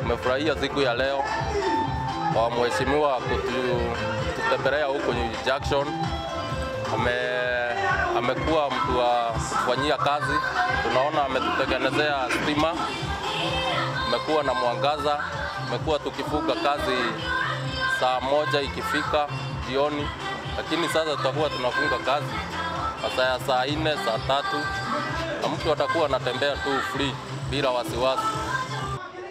Tumefurahia siku ya leo kwa mheshimiwa kututembelea huko Junction. Amekuwa mtu wa kufanyia kazi. Tunaona ametutengenezea stima, amekuwa na mwangaza, amekuwa tukifunga kazi saa 1 ikifika jioni, lakini sasa tutakuwa tunafunga kazi saa 4, saa 3, na mtu atakuwa anatembea tu free bila wasiwasi.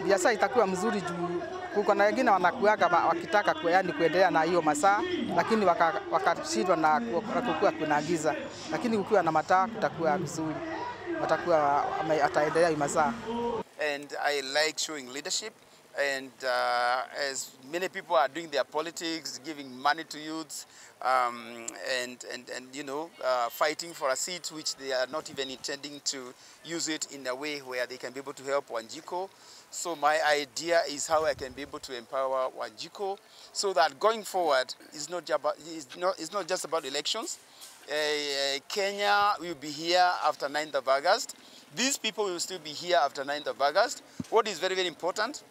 Biashara itakuwa mzuri juu kuko na wengine wanakuaga wakitaka yani kuendelea na hiyo masaa, lakini wakashindwa na kukua kuna giza, lakini kukiwa na mataa kutakuwa vizuri, watakuwa ataendelea hiyo masaa. And I like showing leadership, and as many people are doing their politics, giving money to youths, and you know, fighting for a seat which they are not even intending to use it in a way where they can be able to help Wanjiko. So my idea is how I can be able to empower Wanjiko so that going forward it's not just about elections. Kenya will be here after 9th of August. These people will still be here after 9th of August. What is very, very important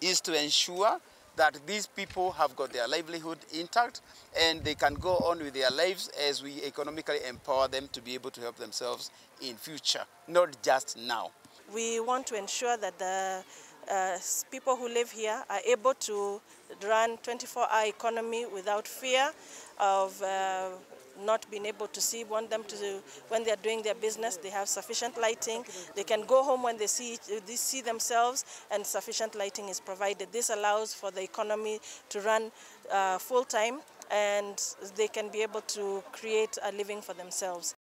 is to ensure that these people have got their livelihood intact and they can go on with their lives as we economically empower them to be able to help themselves in future, not just now. We want to ensure that the people who live here are able to run 24-hour economy without fear of not being able to see. Want them to, when they are doing their business, they have sufficient lighting. They can go home when they see themselves, and sufficient lighting is provided. This allows for the economy to run full time, and they can be able to create a living for themselves.